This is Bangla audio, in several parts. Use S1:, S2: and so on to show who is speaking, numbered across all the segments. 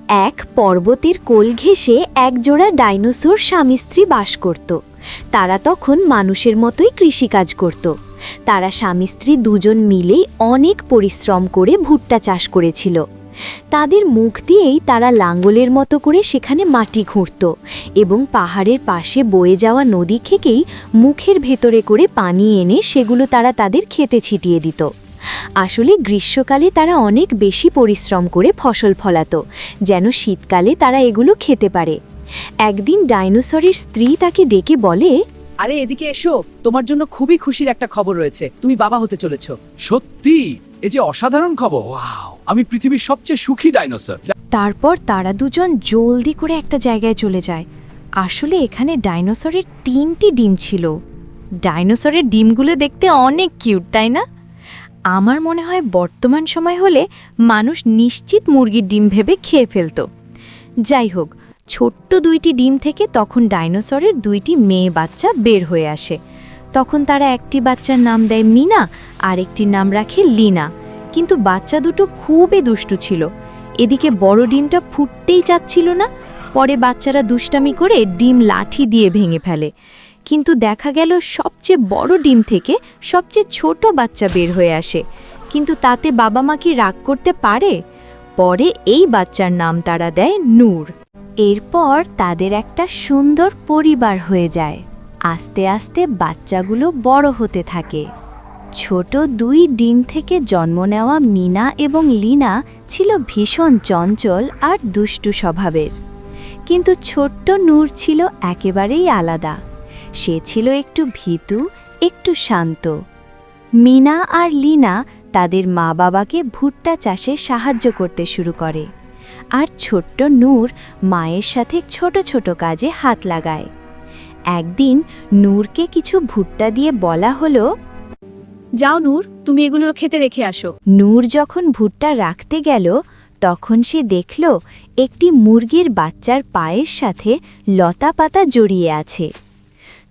S1: এক পর্বতের কোল ঘেঁষে একজোড়া ডাইনোসর স্বামী স্ত্রী বাস করত। তারা তখন মানুষের মতোই কৃষিকাজ করত। তারা স্বামী স্ত্রী দুজন মিলেই অনেক পরিশ্রম করে ভুট্টা চাষ করেছিল। তাদের মুখ দিয়েই তারা লাঙ্গলের মতো করে সেখানে মাটি খুঁড়ত এবং পাহাড়ের পাশে বয়ে যাওয়া নদী থেকেই মুখের ভেতরে করে পানি এনে সেগুলো তারা তাদের খেতে ছিটিয়ে দিত। আসলে গ্রীষ্মকালে তারা অনেক বেশি পরিশ্রম করে ফসল ফলাতো, যেন শীতকালে তারা এগুলো খেতে পারে। একদিন ডাইনোসরের স্ত্রী তাকে ডেকে বলে,
S2: আরে এদিকে এসো, তোমার জন্য খুবই খুশির একটা খবর রয়েছে, তুমি বাবা হতে চলেছো।
S3: সত্যি? এই যে অসাধারণ খবর! ওয়াও, আমি পৃথিবীর সবচেয়ে সুখী ডাইনোসর।
S1: তারপর তারা দুজন জলদি করে একটা জায়গায় চলে যায়। আসলে এখানে ডাইনোসরের 3টি ডিম ছিল। ডাইনোসরের ডিমগুলো দেখতে অনেক কিউট, তাই না? আমার মনে হয় বর্তমান সময় হলে মানুষ নিশ্চিত মুরগির ডিম ভেবে খেয়ে ফেলত। যাই হোক, ছোট্ট 2টি ডিম থেকে তখন ডাইনোসরের 2টি মেয়ে বাচ্চা বের হয়ে আসে। তখন তারা একটি বাচ্চার নাম দেয় মিনা আর একটির নাম রাখে লিনা। কিন্তু বাচ্চা দুটো খুবই দুষ্টু ছিল। এদিকে বড় ডিমটা ফুটতেই চাচ্ছিল না। পরে বাচ্চারা দুষ্টামি করে ডিম লাঠি দিয়ে ভেঙে ফেলে। কিন্তু দেখা গেল সবচেয়ে বড় ডিম থেকে সবচেয়ে ছোট বাচ্চা বের হয়ে আসে। কিন্তু তাতে বাবা মা কি রাগ করতে পারে? পরে এই বাচ্চার নাম তারা দেয় নূর। এরপর তাদের একটা সুন্দর পরিবার হয়ে যায়। আস্তে আস্তে বাচ্চাগুলো বড় হতে থাকে। ছোট 2 ডিম থেকে জন্ম নেওয়া মিনা এবং লিনা ছিল ভীষণ চঞ্চল আর দুষ্টু স্বভাবের। কিন্তু ছোট্ট নূর ছিল একেবারেই আলাদা। সে ছিল একটু ভীতু, একটু শান্ত। মিনা আর লিনা তাদের মা বাবাকে ভুট্টা চাষে সাহায্য করতে শুরু করে, আর ছোট্ট নূর মায়ের সাথে ছোট ছোট কাজে হাত লাগায়। একদিন নূরকে কিছু ভুট্টা দিয়ে বলা হলো,
S4: যাও নূর, তুমি এগুলো খেতে রেখে আসো।
S1: নূর যখন ভুট্টা রাখতে গেল তখন সে দেখল একটি মুরগির বাচ্চার পায়ের সাথে লতা পাতা জড়িয়ে আছে।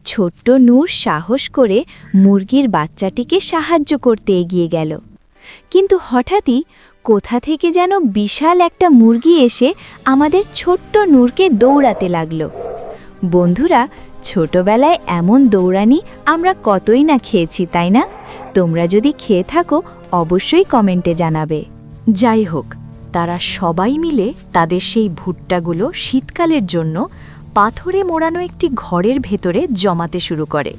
S1: ছোট্ট নূর সাহস করে মুরগির বাচ্চাটিকে সাহায্য করতে এগিয়ে গেল। কিন্তু হঠাৎই কোথা থেকে যেন বিশাল একটা মুরগি এসে আমাদের ছোট্ট নূরকে দৌড়াতে লাগল। বন্ধুরা, ছোটবেলায় এমন দৌড়ানি আমরা কতই না খেয়েছি, তাই না? তোমরা যদি খেয়ে থাকো অবশ্যই কমেন্টে জানাবে। যাই হোক, তারা সবাই মিলে তাদের সেই ভুট্টাগুলো শীতকালের জন্য পাথরে মোড়ানো একটি ঘরের ভেতরে জমাতে শুরু করে।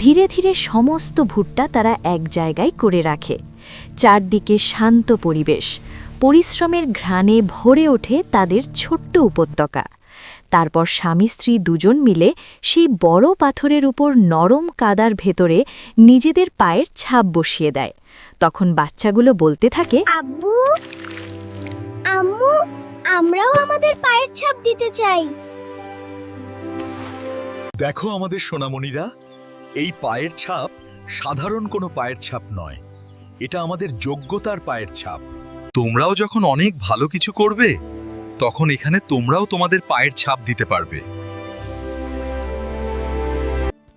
S1: ধীরে ধীরে সমস্ত ভুট্টা তারা এক জায়গায় করে রাখে। চারদিকে শান্ত পরিবেশ, পরিশ্রমের ঘ্রাণে ভরে ওঠে তাদের ছোট্ট উপত্যকা। তারপর স্বামী স্ত্রী দুজন মিলে সেই বড় পাথরের উপর নরম কাদার ভেতরে নিজেদের পায়ের ছাপ বসিয়ে দেয়। তখন বাচ্চাগুলো বলতে থাকে,
S5: আব্বু, আম্মু, আমরাও আমাদের পায়ের ছাপ দিতে চাই।
S6: দেখো আমাদের সোনামণিরা, এই পায়ের ছাপ সাধারণ কোনো পায়ের ছাপ নয়, এটা আমাদের যোগ্যতার পায়ের ছাপ। তোমরাও যখন অনেক ভালো কিছু করবে তখন এখানে তোমরাও তোমাদের পায়ের ছাপ দিতে পারবে।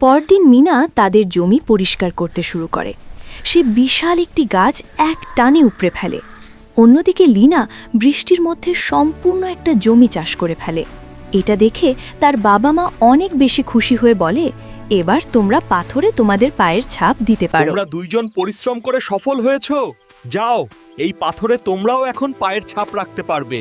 S1: পরদিন মিনা তাদের জমি পরিষ্কার করতে শুরু করে। সে বিশাল একটি গাছ এক টানে উপড়ে ফেলে। অন্যদিকে লিনা বৃষ্টির মধ্যে সম্পূর্ণ একটা জমি চাষ করে ফেলে। এটা দেখে তার বাবা মা অনেক বেশি খুশি হয়ে বলে, এবার তোমরা পাথরে তোমাদের পায়ের ছাপ দিতে পারো।
S6: তোমরা দুইজন পরিশ্রম করে সফল হয়েছো। যাও, এই পাথরে তোমরাও এখন পায়ের ছাপ রাখতে পারবে।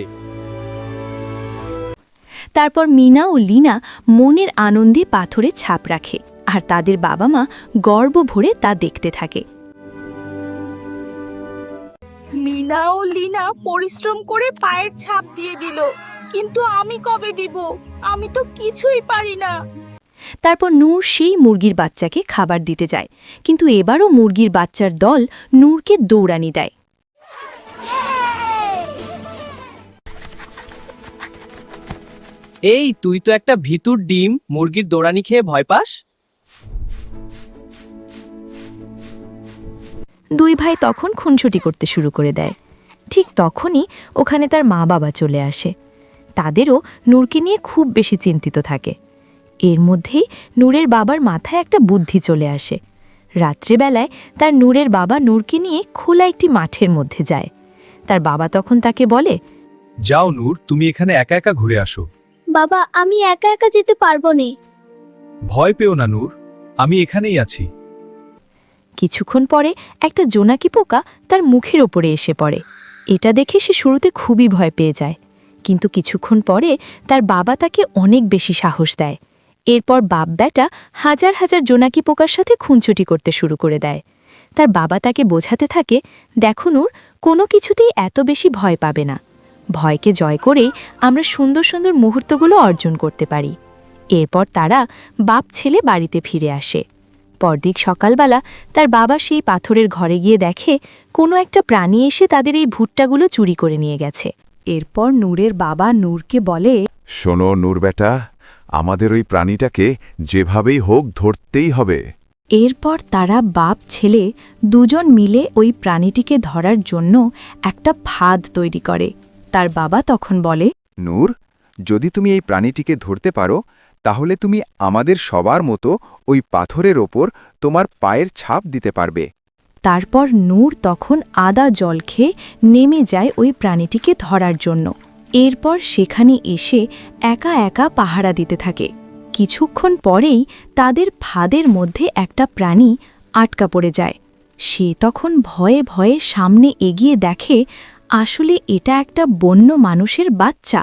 S1: তারপর মিনা ও লিনা মনের আনন্দে পাথরে ছাপ রাখে, আর তাদের বাবা মা গর্ব ভরে তা দেখতে থাকে।
S4: মিনা ও লিনা পরিশ্রম করে পায়ের ছাপ দিয়ে দিল, কিন্তু আমি কবে দিব? আমি তো কিছুই পারি না।
S1: তারপর নূর সেই মুরগির বাচ্চাকে খাবার দিতে যায়, কিন্তু এবারও মুরগির বাচ্চার দল নূরকে দৌড়ানি দেয়।
S2: এই, তুই তো একটা ভিতুর ডিম, মুরগির দৌড়ানি খেয়ে ভয় পাস?
S1: 2 ভাই তখন খুনসুটি করতে শুরু করে দেয়। ঠিক তখনই ওখানে তার মা বাবা চলে আসে। তাদেরও নূরকে নিয়ে খুব বেশি চিন্তিত থাকে। এর মধ্যেই নূরের বাবার মাথায় একটা বুদ্ধি চলে আসে। রাত্রেবেলায় তার নূরের বাবা নূরকে নিয়ে খোলা একটি মাঠের মধ্যে যায়। তার বাবা তখন তাকে বলে,
S3: যাও নূর, তুমি এখানে একা একা ঘুরে আসো।
S5: বাবা আমি একা একা যেতে পারবো না।
S3: ভয় পেও না নূর, আমি এখানেই আছি।
S1: কিছুক্ষণ পরে একটা জোনাকি পোকা তার মুখের ওপরে এসে পড়ে। এটা দেখে সে শুরুতে খুবই ভয় পেয়ে যায়, কিন্তু কিছুক্ষণ পরে তার বাবা তাকে অনেক বেশি সাহস দেয়। এরপর বাপ বেটা হাজার হাজার জোনাকি পোকার সাথে খুনছুটি করতে শুরু করে দেয়। তার বাবা তাকে বোঝাতে থাকে, দেখো নূর, কোনো কিছুতেই এত বেশি ভয় পাবে না। ভয়কে জয় করেই আমরা সুন্দর সুন্দর মুহূর্তগুলো অর্জন করতে পারি। এরপর তারা বাপ ছেলে বাড়িতে ফিরে আসে। পরদিন সকালবেলা তার বাবা সেই পাথরের ঘরে গিয়ে দেখে কোনো একটা প্রাণী এসে তাদের এই ভুট্টাগুলো চুরি করে নিয়ে গেছে। এরপর নূরের বাবা নূরকে বলে,
S7: শোনো নূর বেটা, আমাদের ওই প্রাণীটাকে যেভাবেই হোক ধরতেই হবে।
S1: এরপর তারা বাপ ছেলে দুজন মিলে ওই প্রাণীটিকে ধরার জন্য একটা ফাঁদ তৈরি করে। তার বাবা তখন বলে,
S7: নূর, যদি তুমি এই প্রাণীটিকে ধরতে পারো তাহলে তুমি আমাদের সবার মতো ওই পাথরের ওপর তোমার পায়ের ছাপ দিতে পারবে।
S1: তারপর নূর তখন আদা জল খেয়ে নেমে যায় ওই প্রাণীটিকে ধরার জন্য। এরপর সেখানে এসে একা একা পাহারা দিতে থাকে। কিছুক্ষণ পরেই তাদের ফাঁদের মধ্যে একটা প্রাণী আটকা পড়ে যায়। সে তখন ভয়ে ভয়ে সামনে এগিয়ে দেখে আসলে এটা একটা বন্য মানুষের বাচ্চা।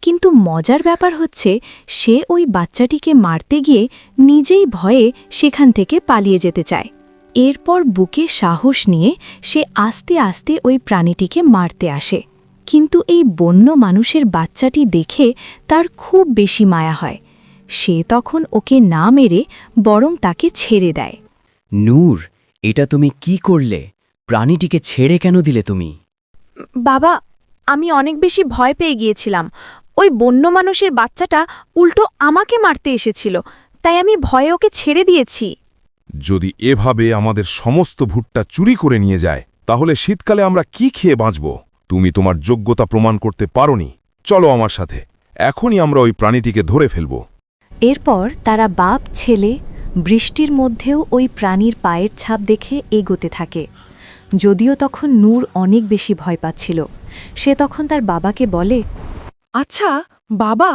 S1: কিন্তু মজার ব্যাপার হচ্ছে, সে ওই বাচ্চাটিকে মারতে গিয়ে নিজেই ভয়ে সেখান থেকে পালিয়ে যেতে চায়। এরপর বুকে সাহস নিয়ে সে আস্তে আস্তে ওই প্রাণীটিকে মারতে আসে। কিন্তু এই বন্য মানুষের বাচ্চাটি দেখে তার খুব বেশি মায়া হয়। সে তখন ওকে না মেরে বরং তাকে ছেড়ে দেয়।
S2: নূর, এটা তুমি কি করলে? প্রাণীটিকে ছেড়ে কেন দিলে তুমি?
S1: বাবা, আমি অনেক বেশি ভয় পেয়ে গিয়েছিলাম। ওই বন্য মানুষের বাচ্চাটা উল্টো আমাকে মারতে এসেছিল, তাই আমি ভয়ে ওকে ছেড়ে দিয়েছি।
S8: যদি এভাবে আমাদের সমস্ত ভুট্টা চুরি করে নিয়ে যায় তাহলে শীতকালে আমরা কি খেয়ে বাঁচব? তুমি তোমার যোগ্যতা প্রমাণ করতে পারোনি। চলো আমার সাথে, এখনই আমরা ওই প্রাণীটিকে ধরে ফেলব।
S1: এরপর তারা বাপ ছেলে বৃষ্টির মধ্যেও ওই প্রাণীর পায়ের ছাপ দেখে এগোতে থাকে। যদিও তখন নূর অনেক বেশি ভয় পাচ্ছিল, সে তখন তার বাবাকে বলে,
S9: আচ্ছা বাবা,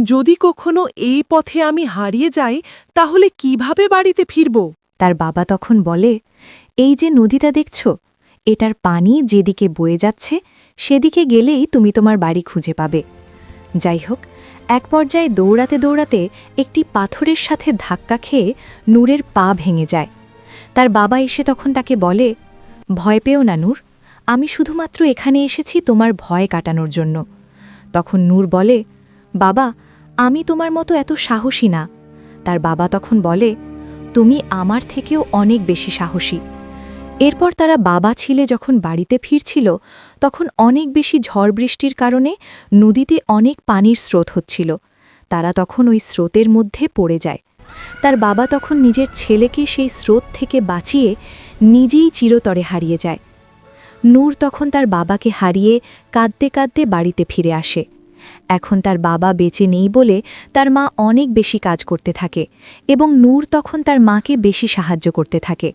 S9: যদি কখনো এই পথে আমি হারিয়ে যাই তাহলে কিভাবে বাড়িতে ফিরব?
S1: তার বাবা তখন বলে, এই যে নদীটা দেখছ, এটার পানি যেদিকে বয়ে যাচ্ছে সেদিকে গেলেই তুমি তোমার বাড়ি খুঁজে পাবে। যাই হোক, এক পর্যায়ে দৌড়াতে দৌড়াতে একটি পাথরের সাথে ধাক্কা খেয়ে নূরের পা ভেঙে যায়। তার বাবা এসে তখন তাকে বলে, ভয় পেও না নূর, আমি শুধুমাত্র এখানে এসেছি তোমার ভয় কাটানোর জন্য। তখন নূর বলে, বাবা, আমি তোমার মতো এত সাহসী না। তার বাবা তখন বলে, তুমি আমার থেকেও অনেক বেশি সাহসী। এরপর তারা বাবা ছেলে যখন বাড়িতে ফিরছিল তখন অনেক বেশি ঝড় বৃষ্টির কারণে নদীতে অনেক পানির স্রোত হচ্ছিল। তারা তখন ওই স্রোতের মধ্যে পড়ে যায়। তার বাবা তখন নিজের ছেলেকে সেই স্রোত থেকে বাঁচিয়ে নিজেই চিরতরে হারিয়ে যায়। নূর তখন তার বাবাকে হারিয়ে কাঁদতে কাঁদতে বাড়িতে ফিরে আসে। এখন তার বাবা বেঁচে নেই বলে তার মা অনেক বেশি কাজ করতে থাকে এবং নূর তখন তার মাকে বেশি সাহায্য করতে থাকে।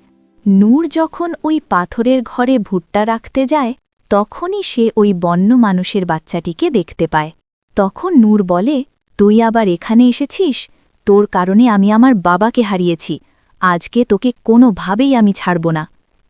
S1: নূর যখন ওই পাথরের ঘরে ভুট্টা রাখতে যায় তখনই সে ওই বন্য মানুষের বাচ্চাটিকে দেখতে পায়। তখন নূর বলে, তুই আবার এখানে এসেছিস? তোর কারণে আমি আমার বাবাকে হারিয়েছি। আজকে তোকে কোনোভাবেই আমি ছাড়ব না।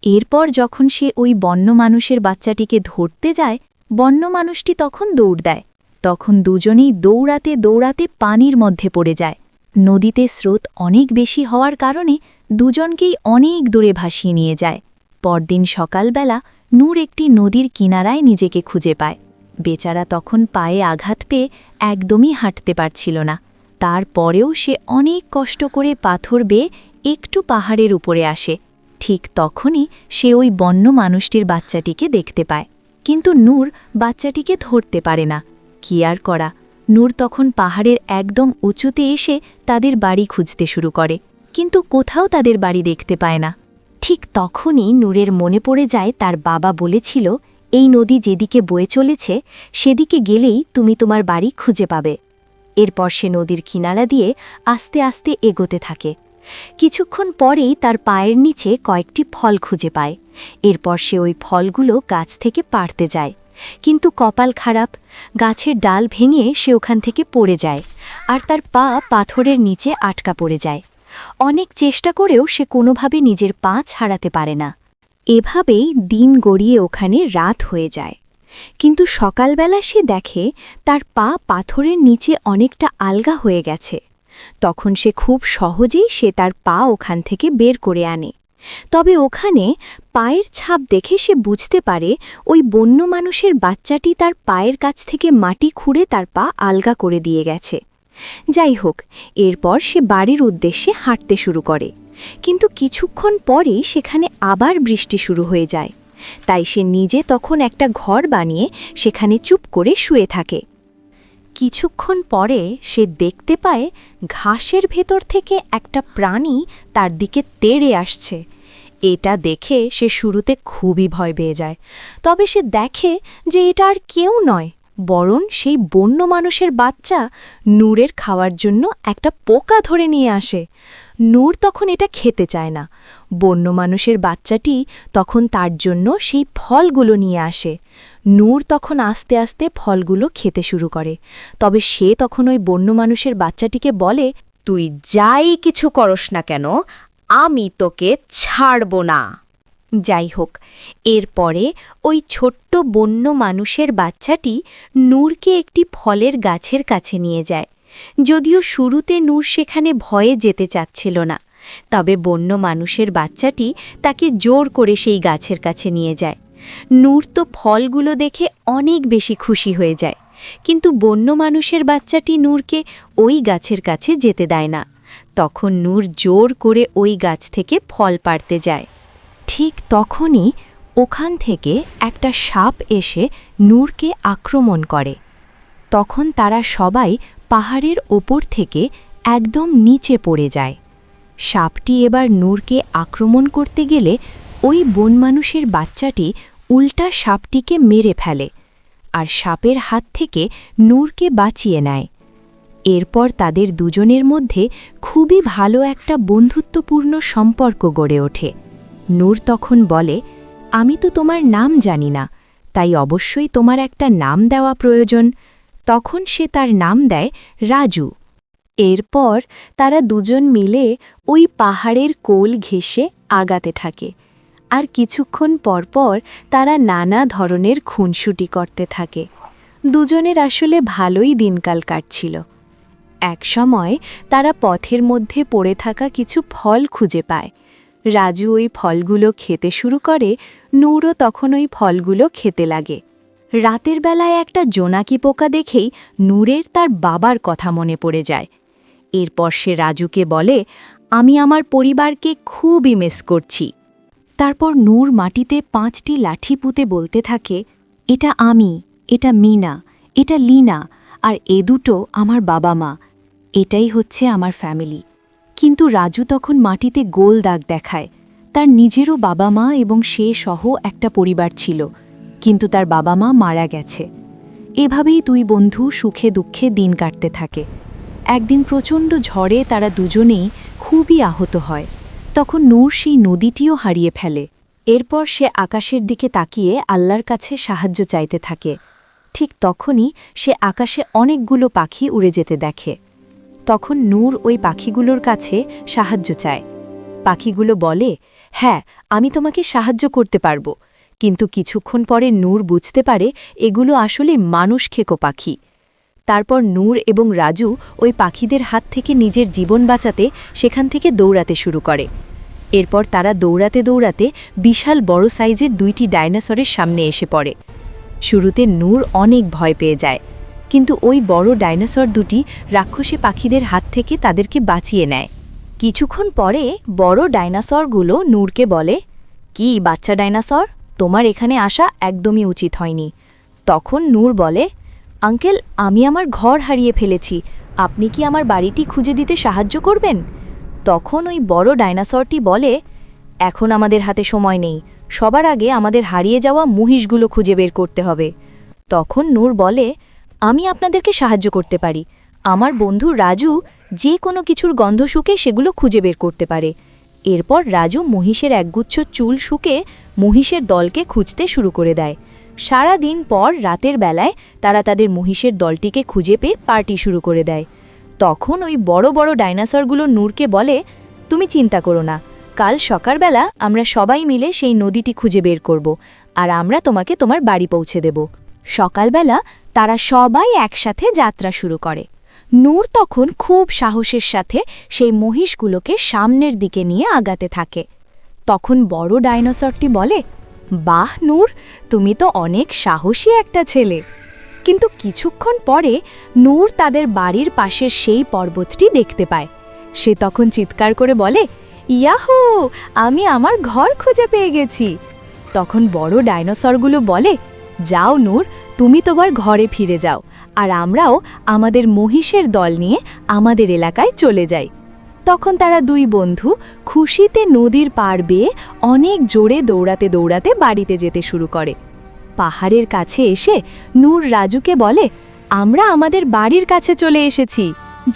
S1: এরপর যখন সে ওই বন্য মানুষের বাচ্চাটিকে ধরতে যায়, বন্য মানুষটি তখন দৌড় দেয়। তখন দুজনেই দৌড়াতে দৌড়াতে পানির মধ্যে পড়ে যায়। নদীতে স্রোত অনেক বেশি হওয়ার কারণে দুজনকেই অনেক দূরে ভাসিয়ে নিয়ে যায়। পরদিন সকালবেলা নূর একটি নদীর কিনারায় নিজেকে খুঁজে পায়। বেচারা তখন পায়ে আঘাত পেয়ে একদমই হাঁটতে পারছিল না। তারপরেও সে অনেক কষ্ট করে পাথর বেয়ে একটু পাহাড়ের উপরে আসে। ঠিক তখনই সে ওই বন্য মানুষটির বাচ্চাটিকে দেখতে পায়, কিন্তু নূর বাচ্চাটিকে ধরতে পারে না। কি আর করা, নূর তখন পাহাড়ের একদম উঁচুতে এসে তাদের বাড়ি খুঁজতে শুরু করে, কিন্তু কোথাও তাদের বাড়ি দেখতে পায় না। ঠিক তখনই নূরের মনে পড়ে যায় তার বাবা বলেছিল, এই নদী যেদিকে বয়ে চলেছে সেদিকে গেলেই তুমি তোমার বাড়ি খুঁজে পাবে। এরপর সে নদীর কিনারা দিয়ে আস্তে আস্তে এগোতে থাকে। কিছুক্ষণ পরেই তার পায়ের নিচে কয়েকটি ফল খুঁজে পায়। এরপর সে ওই ফলগুলো গাছ থেকে পাড়তে যায়। কিন্তু কপাল খারাপ, গাছের ডাল ভেঙে সে ওখান থেকে পড়ে যায় আর তার পা পাথরের নিচে আটকা পড়ে যায়। অনেক চেষ্টা করেও সে কোনোভাবে নিজের পা ছাড়াতে পারে না। এভাবেই দিন গড়িয়ে ওখানে রাত হয়ে যায়। কিন্তু সকালবেলা সে দেখে তার পা পাথরের নিচে অনেকটা আলগা হয়ে গেছে। তখন সে খুব সহজেই তার পা ওখান থেকে বের করে আনে। তবে ওখানে পায়ের ছাপ দেখে সে বুঝতে পারে ওই বন্য মানুষের বাচ্চাটি তার পায়ের কাছ থেকে মাটি খুঁড়ে তার পা আলগা করে দিয়ে গেছে। যাই হোক, এরপর সে বাড়ির উদ্দেশ্যে হাঁটতে শুরু করে। কিন্তু কিছুক্ষণ পরেই সেখানে আবার বৃষ্টি শুরু হয়ে যায়। তাই সে নিজে তখন একটা ঘর বানিয়ে সেখানে চুপ করে শুয়ে থাকে। কিছুক্ষণ পরে সে দেখতে পায় ঘাসের ভেতর থেকে একটা প্রাণী তার দিকে তেড়ে আসছে। এটা দেখে সে শুরুতে খুবই ভয় পেয়ে যায়। তবে সে দেখে যে এটা আর কেউ নয়, বরং সেই বন্য মানুষের বাচ্চা নূরের খাওয়ার জন্য একটা পোকা ধরে নিয়ে আসে। নূর তখন এটা খেতে চায় না। বন্য মানুষের বাচ্চাটি তখন তার জন্য সেই ফলগুলো নিয়ে আসে। নূর তখন আস্তে আস্তে ফলগুলো খেতে শুরু করে। তবে সে তখন ওই বন্য মানুষের বাচ্চাটিকে বলে, তুই যাই কিছু করস না কেন, আমি তোকে ছাড়ব না। যাই হোক, এরপরে ওই ছোট্ট বন্য মানুষের বাচ্চাটি নূরকে একটি ফলের গাছের কাছে নিয়ে যায়। যদিও শুরুতে নূর সেখানে ভয়ে যেতে চাচ্ছিল না, তবে বন্য মানুষের বাচ্চাটি তাকে জোর করে সেই গাছের কাছে নিয়ে যায়। নূর তো ফলগুলো দেখে অনেক বেশি খুশি হয়ে যায়, কিন্তু বন্য মানুষের বাচ্চাটি নূরকে ওই গাছের কাছে যেতে দেয় না। তখন নূর জোর করে ওই গাছ থেকে ফল পাড়তে যায়। ঠিক তখনই ওখান থেকে একটা সাপ এসে নূরকে আক্রমণ করে। তখন তারা সবাই পাহাড়ের ওপর থেকে একদম নিচে পড়ে যায়। সাপটি এবার নূরকে আক্রমণ করতে গেলে ওই বনমানুষের বাচ্চাটি উল্টা সাপটিকে মেরে ফেলে আর সাপের হাত থেকে নূরকে বাঁচিয়ে নেয়। এরপর তাদের দুজনের মধ্যে খুবই ভালো একটা বন্ধুত্বপূর্ণ সম্পর্ক গড়ে ওঠে। নূর তখন বলে, আমি তো তোমার নাম জানি না, তাই অবশ্যই তোমার একটা নাম দেওয়া প্রয়োজন। তখন সে তার নাম দেয় রাজু। এরপর তারা দুজন মিলে ওই পাহাড়ের কোল ঘেঁষে আগাতে থাকে। আর কিছুক্ষণ পরপর তারা নানা ধরনের খুনসুটি করতে থাকে। দুজনের আসলে ভালোই দিনকাল কাটছিল। একসময় তারা পথের মধ্যে পড়ে থাকা কিছু ফল খুঁজে পায়। রাজু ওই ফলগুলো খেতে শুরু করে, নূরও তখন ওই ফলগুলো খেতে লাগে। রাতের বেলায় একটা জোনাকি পোকা দেখেই নূরের তার বাবার কথা মনে পড়ে যায়। এরপর সে রাজুকে বলে, আমি আমার পরিবারকে খুবই মিস করছি। তারপর নূর মাটিতে 5টি লাঠি পুঁতে বলতে থাকে, এটা আমি, এটা মিনা, এটা লিনা, আর এ দুটো আমার বাবা মা। এটাই হচ্ছে আমার ফ্যামিলি। কিন্তু রাজু তখন মাটিতে গোল দাগ দেখায়। তার নিজেরও বাবা মা এবং সে সহ একটা পরিবার ছিল, কিন্তু তার বাবা মা মারা গেছে। এভাবেই দুই বন্ধু সুখে দুঃখে দিন কাটতে থাকে। একদিন প্রচণ্ড ঝড়ে তারা দুজনেই খুবই আহত হয়। তখন নূর সেই নদীটিও হারিয়ে ফেলে। এরপর সে আকাশের দিকে তাকিয়ে আল্লাহর কাছে সাহায্য চাইতে থাকে। ঠিক তখনই সে আকাশে অনেকগুলো পাখি উড়ে যেতে দেখে। তখন নূর ওই পাখিগুলোর কাছে সাহায্য চায়। পাখিগুলো বলে, হ্যাঁ, আমি তোমাকে সাহায্য করতে পারব। কিন্তু কিছুক্ষণ পরে নূর বুঝতে পারে এগুলো আসলে মানুষ খেকো পাখি। তারপর নূর এবং রাজু ওই পাখিদের হাত থেকে নিজের জীবন বাঁচাতে সেখান থেকে দৌড়াতে শুরু করে। এরপর তারা দৌড়াতে দৌড়াতে বিশাল বড় সাইজের 2টি ডাইনোসরের সামনে এসে পড়ে। শুরুতে নূর অনেক ভয় পেয়ে যায়, কিন্তু ওই বড় ডাইনোসর দুটি রাক্ষসী পাখিদের হাত থেকে তাদেরকে বাঁচিয়ে নেয়। কিছুক্ষণ পরে বড় ডাইনোসরগুলো নূরকে বলে, কি বাচ্চা ডাইনোসর, তোমার এখানে আসা একদমই উচিত হয়নি। তখন নূর বলে, আঙ্কেল, আমি আমার ঘর হারিয়ে ফেলেছি, আপনি কি আমার বাড়িটি খুঁজে দিতে সাহায্য করবেন? তখন ওই বড় ডাইনোসরটি বলে, এখন আমাদের হাতে সময় নেই, সবার আগে আমাদের হারিয়ে যাওয়া মহিষগুলো খুঁজে বের করতে হবে। তখন নূর বলে, আমি আপনাদেরকে সাহায্য করতে পারি। আমার বন্ধু রাজু যে কোনো কিছুর গন্ধ শুকে সেগুলো খুঁজে বের করতে পারে। এরপর রাজু মহিষের একগুচ্ছ চুল শুকে মহিষের দলকে খুঁজতে শুরু করে দেয়। সারা দিন পর রাতের বেলায় তারা তাদের মহিষের দলটিকে খুঁজে পেয়ে পার্টি শুরু করে দেয়। তখন ওই বড় বড় ডাইনোসরগুলো নূরকে বলে, তুমি চিন্তা করো না, কাল সকালবেলা আমরা সবাই মিলে সেই নদীটি খুঁজে বের করব, আর আমরা তোমাকে তোমার বাড়ি পৌঁছে দেব। সকালবেলা তারা সবাই একসাথে যাত্রা শুরু করে। নূর তখন খুব সাহসের সাথে সেই মহিষগুলোকে সামনের দিকে নিয়ে আগাতে থাকে। তখন বড় ডাইনোসরটি বলে, বাহ নূর, তুমি তো অনেক সাহসী একটা ছেলে। কিন্তু কিছুক্ষণ পরে নূর তাদের বাড়ির পাশের সেই পর্বতটি দেখতে পায়। সে তখন চিৎকার করে বলে, ইয়াহু, আমি আমার ঘর খুঁজে পেয়ে গেছি। তখন বড় ডাইনোসরগুলো বলে, যাও নূর, তুমি তোমার ঘরে ফিরে যাও, আর আমরাও আমাদের মহিষের দল নিয়ে আমাদের এলাকায় চলে যাই। তখন তারা দুই বন্ধু খুশিতে নদীর পার বেয়ে অনেক জোরে দৌড়াতে দৌড়াতে বাড়িতে যেতে শুরু করে। পাহাড়ের কাছে এসে নূর রাজুকে বলে, আমরা আমাদের বাড়ির কাছে চলে এসেছি।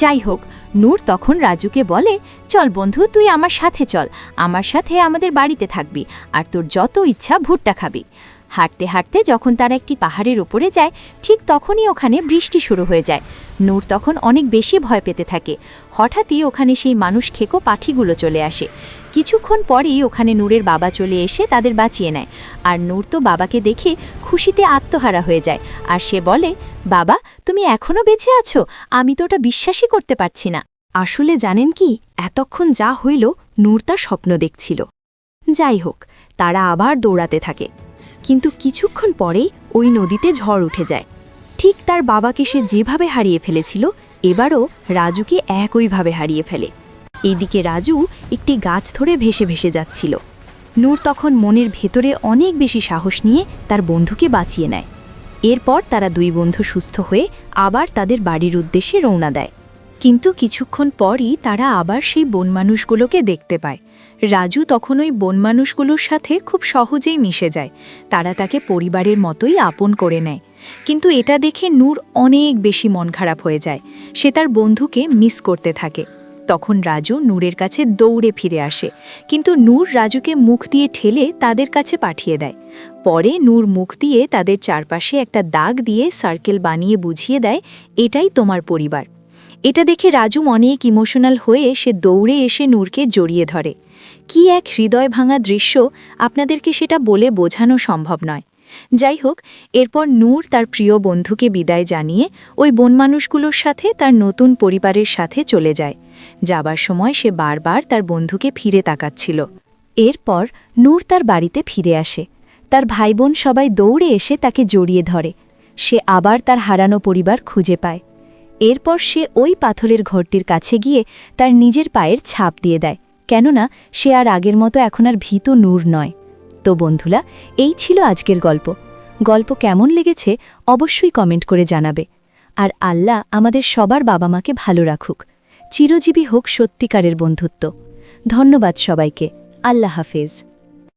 S1: যাই হোক, নূর তখন রাজুকে বলে, চল বন্ধু, তুই আমার সাথে চল, আমার সাথে আমাদের বাড়িতে থাকবি, আর তোর যত ইচ্ছা ভুট্টা খাবি। হাঁটতে হাঁটতে যখন তারা একটি পাহাড়ের উপরে যায়, ঠিক তখনই ওখানে বৃষ্টি শুরু হয়ে যায়। নূর তখন অনেক বেশি ভয় পেতে থাকে। হঠাৎই ওখানে সেই মানুষ খেকো পাখিগুলো চলে আসে। কিছুক্ষণ পরেই ওখানে নূরের বাবা চলে এসে তাদের বাঁচিয়ে নেয়। আর নূর তো বাবাকে দেখে খুশিতে আত্মহারা হয়ে যায়, আর সে বলে, বাবা, তুমি এখনও বেঁচে আছো, আমি তো ওটা বিশ্বাসই করতে পারছি না। আসলে জানেন কি, এতক্ষণ যা হইল নূর তার স্বপ্ন দেখছিল। যাই হোক, তারা আবার দৌড়াতে থাকে। কিন্তু কিছুক্ষণ পরেই ওই নদীতে ঝড় উঠে যায়। ঠিক তার বাবাকে সে যেভাবে হারিয়ে ফেলেছিল, এবারও রাজুকে একইভাবে হারিয়ে ফেলে। এইদিকে রাজু একটি গাছ ধরে ভেসে ভেসে যাচ্ছিল। নূর তখন মনের ভেতরে অনেক বেশি সাহস নিয়ে তার বন্ধুকে বাঁচিয়ে নেয়। এরপর তারা দুই বন্ধু সুস্থ হয়ে আবার তাদের বাড়ির উদ্দেশ্যে রওনা দেয়। কিন্তু কিছুক্ষণ পরই তারা আবার সেই বনমানুষগুলোকে দেখতে পায়। রাজু তখন ওই বনমানুষগুলোর সাথে খুব সহজেই মিশে যায়। তারা তাকে পরিবারের মতোই আপন করে নেয়। কিন্তু এটা দেখে নূর অনেক বেশি মন খারাপ হয়ে যায়। সে তার বন্ধুকে মিস করতে থাকে। তখন রাজু নূরের কাছে দৌড়ে ফিরে আসে, কিন্তু নূর রাজুকে মুখ দিয়ে ঠেলে তাদের কাছে পাঠিয়ে দেয়। পরে নূর মুখ দিয়ে তাদের চারপাশে একটা দাগ দিয়ে সার্কেল বানিয়ে বুঝিয়ে দেয়, এটাই তোমার পরিবার। এটা দেখে রাজু অনেক ইমোশনাল হয়ে সে দৌড়ে এসে নূরকে জড়িয়ে ধরে। কি এক হৃদয় ভাঙা দৃশ্য, আপনাদেরকে সেটা বলে বোঝানো সম্ভব নয়। যাই হোক, এরপর নূর তার প্রিয় বন্ধুকে বিদায় জানিয়ে ওই বনমানুষগুলোর সাথে তার নতুন পরিবারের সাথে চলে যায়। যাবার সময় সে বারবার তার বন্ধুকে ফিরে তাকাচ্ছিল। এরপর নূর তার বাড়িতে ফিরে আসে। তার ভাই বোন সবাই দৌড়ে এসে তাকে জড়িয়ে ধরে। সে আবার তার হারানো পরিবার খুঁজে পায়। এরপর সে ওই পাথরের ঘরটির কাছে গিয়ে তার নিজের পায়ের ছাপ দিয়ে দেয়, কেননা সে আর আগের মতো এখন আর ভীতু নূর নয়। তো বন্ধুরা, এই ছিল আজকের গল্প কেমন লেগেছে অবশ্যই কমেন্ট করে জানাবে। আর আল্লাহ আমাদের সবার বাবা মাকে ভালো রাখুক, চিরজীবী হোক সত্যিকারের বন্ধুত্ব। ধন্যবাদ সবাইকে। আল্লাহ হাফেজ।